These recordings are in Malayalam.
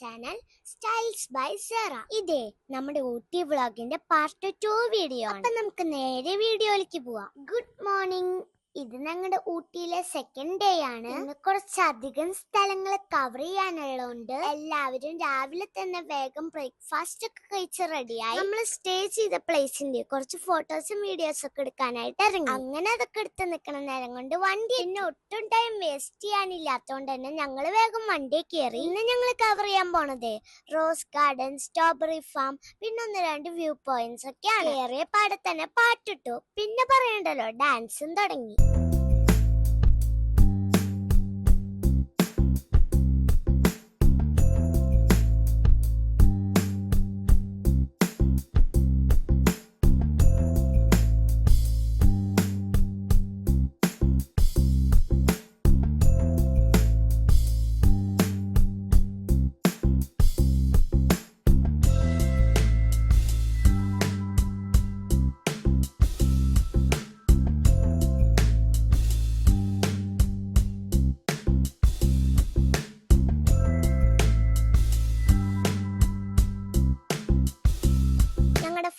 Channel styles by Cera. ഇതേ നമ്മുടെ ഊട്ടി വ്ളോഗിന്റെ പാർട്ട് 2 വീഡിയോ ആണ്. അപ്പൊ നമുക്ക് നേരെ വീഡിയോയിലേക്ക് പോവാം. Good morning. ഇത് ഞങ്ങളുടെ ഊട്ടിയിലെ സെക്കൻഡ് ഡേ ആണ്. കുറച്ചധികം സ്ഥലങ്ങൾ കവർ ചെയ്യാനുള്ളതുകൊണ്ട് എല്ലാവരും രാവിലെ തന്നെ വേഗം ബ്രേക്ക്ഫാസ്റ്റ് ഒക്കെ കഴിച്ച് റെഡിയായി നമ്മൾ സ്റ്റേ ചെയ്ത പ്ലേസിന്റെ കുറച്ച് ഫോട്ടോസും വീഡിയോസും ഒക്കെ എടുക്കാനായിട്ട് ഇറങ്ങി. അങ്ങനെ അതൊക്കെ എടുത്ത് നിൽക്കണ നേരം കൊണ്ട് വണ്ടി പിന്നെ ഒട്ടും ടൈം വേസ്റ്റ് ചെയ്യാനില്ലാത്തോണ്ട് തന്നെ ഞങ്ങൾ വേഗം വണ്ടി കയറി. ഇന്ന് ഞങ്ങൾ കവർ ചെയ്യാൻ പോണത് റോസ് ഗാർഡൻ, സ്ട്രോബെറി ഫാം, പിന്നെ 1-2 വ്യൂ പോയിന്റ്സ് ഒക്കെയാണ്. ഏറിയ പാടെ തന്നെ പാട്ടിട്ടു, പിന്നെ പറയണ്ടല്ലോ ഡാൻസും തുടങ്ങി.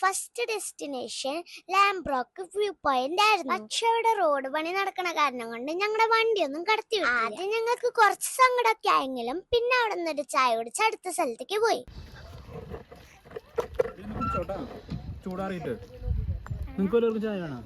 ഫസ്റ്റ് ഡെസ്റ്റിനേഷൻ ലാംബ്രോക്ക് വ്യൂ പോയിന്റ് ആയിരുന്നു. പക്ഷെ അവിടെ റോഡ് പണി നടക്കണ കാരണം കൊണ്ട് ഞങ്ങളുടെ വണ്ടിയൊന്നും കടത്തി. ആദ്യം ഞങ്ങൾക്ക് കുറച്ച് സങ്കടമൊക്കെ ആയെങ്കിലും പിന്നെ അവിടെ നിന്നൊരു ചായ കുടിച്ച് അടുത്ത സ്ഥലത്തേക്ക് പോയി. ചൂടാറിയിട്ട് ചായ വേണം.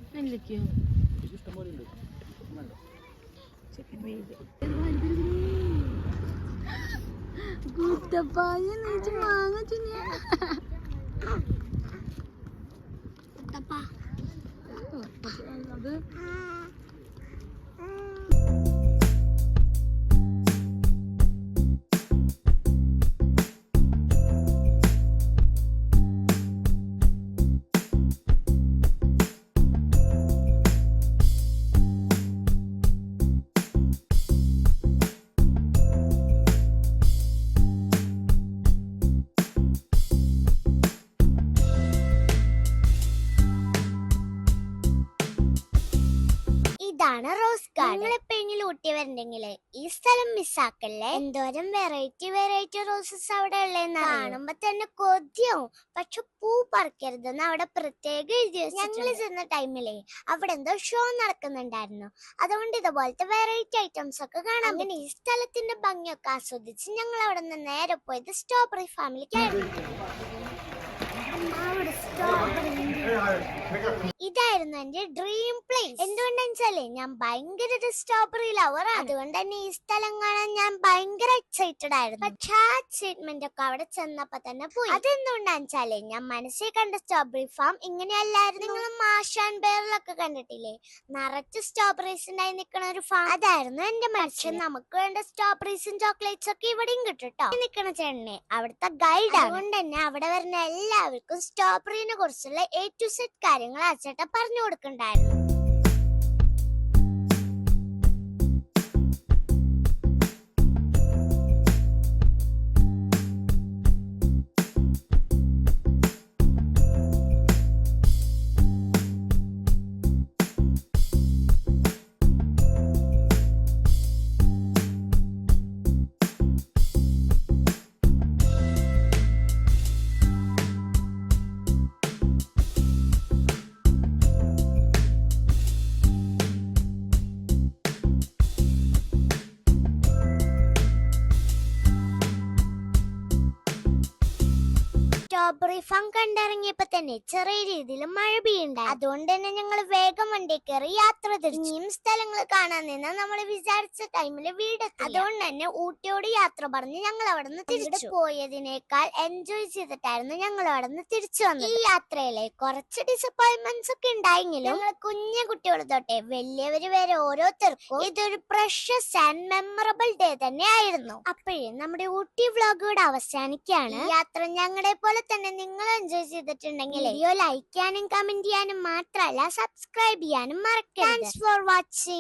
ഇതാണ് റോസ് ഗാർഡൻ. നിങ്ങൾ എപ്പോഴെങ്കിലും ഊട്ടി വരണ്ടെങ്കില് ഈ സ്ഥലം മിസ്സാക്കല്ലേ. എന്തോരം വെറൈറ്റി റോസസ് അവിടെ ഉള്ളതെന്ന് കാണുമ്പോ തന്നെ കൊതിയാവും. പക്ഷെ പൂ പറിക്കരുതെന്ന് അവിടെ പ്രത്യേകം എഴുതി വെച്ചു. ഞങ്ങള് ചെന്ന ടൈമിലെ അവിടെ എന്തോ ഷോ നടക്കുന്നുണ്ടായിരുന്നു. അതുകൊണ്ട് ഇതുപോലത്തെ വെറൈറ്റി ഐറ്റംസ് ഒക്കെ കാണാം. അങ്ങനെ ഈ സ്ഥലത്തിന്റെ ഭംഗിയൊക്കെ ആസ്വദിച്ച് ഞങ്ങൾ അവിടെ നിന്ന് നേരെ പോയത് സ്ട്രോബെറി ഫാമിലിക്കായിരുന്നു. ഇതായിരുന്നു എന്റെ ഡ്രീം പ്ലേസ്. എന്തുകൊണ്ടെന്ന് വെച്ചാല് ഞാൻ ഭയങ്കര ഒരു സ്ട്രോബെറി ലവർ ആണ്. അതുകൊണ്ട് തന്നെ ഈ സ്ഥലം കാണാൻ ഞാൻ ഭയങ്കര എക്സൈറ്റഡ് ആയിരുന്നു. പക്ഷെ ആ എക്സൈറ്റ്മെന്റ് ഒക്കെ അവിടെ ചെന്നപ്പോ തന്നെ പോയി. അതെന്തുകൊണ്ടാന്ന് വെച്ചാല് ഞാൻ മനസ്സിൽ കണ്ട സ്ട്രോബെറി ഫാം ഇങ്ങനെയല്ലായിരുന്നു. നിങ്ങൾ മാഷാൻ ബേറിലൊക്കെ കണ്ടിട്ടില്ലേ, നിറച്ച് സ്ട്രോബെറീസ് ഉണ്ടായി നിൽക്കണ ഒരു ഫാം. അതായിരുന്നു എന്റെ മനസ്സിൽ. നമുക്ക് വേണ്ട സ്ട്രോബെറീസും ചോക്ലേറ്റ്സ് ഒക്കെ ഇവിടെയും കിട്ടുട്ടോ. നിൽക്കണ ചേട്ടനെ അവിടുത്തെ ഗൈഡ്. അതുകൊണ്ട് തന്നെ അവിടെ വരുന്ന എല്ലാവർക്കും സ്ട്രോബെറിനെ കുറിച്ചുള്ള A to Z കാര്യങ്ങൾ ആ ചേട്ടൻ പറഞ്ഞു കൊടുക്കണ്ടായിരുന്നു. സ്ട്രോബെറി ഫാം കണ്ടിറങ്ങിയപ്പോ തന്നെ ചെറിയ രീതിയിൽ മഴ പെയ്യുണ്ടായി. അതുകൊണ്ട് തന്നെ ഞങ്ങൾ വേഗം വണ്ടി കയറി യാത്ര തിരിച്ചു. ഇനിയും സ്ഥലങ്ങൾ കാണാൻ നിന്ന് നമ്മൾ വിചാരിച്ച ടൈമില് വീടെത്തി. അതുകൊണ്ട് തന്നെ ഊട്ടിയോട് യാത്ര പറഞ്ഞ് ഞങ്ങൾ അവിടെ നിന്ന് തിരിച്ചു. പോയതിനേക്കാൾ എൻജോയ് ചെയ്തിട്ടായിരുന്നു ഞങ്ങൾ അവിടെ നിന്ന് തിരിച്ചു വന്നത്. ഈ യാത്രയിലെ കുറച്ച് ഡിസപ്പോയിന്റ്മെന്റ്സ് ഒക്കെ ഉണ്ടായെങ്കിലും ഞങ്ങൾ കുഞ്ഞു കുട്ടികൾ തൊട്ടേ വലിയവര് വരെ ഓരോരുത്തർക്കും ഇതൊരു പ്രഷ്യസ് ആൻഡ് മെമ്മറബിൾ ഡേ തന്നെ ആയിരുന്നു. അപ്പോഴേ നമ്മുടെ ഊട്ടി വ്ളോഗ് അവസാനിക്കുകയാണ്. യാത്ര ഞങ്ങളെ പോലെ തന്നെ നിങ്ങൾ എൻജോയ് ചെയ്തിട്ടുണ്ടെങ്കിൽ വീഡിയോ ലൈക്ക് ചെയ്യാനും കമന്റ് ചെയ്യാനും മാത്രമല്ല സബ്സ്ക്രൈബ് ചെയ്യാനും മറക്കരുത്. Thanks for watching.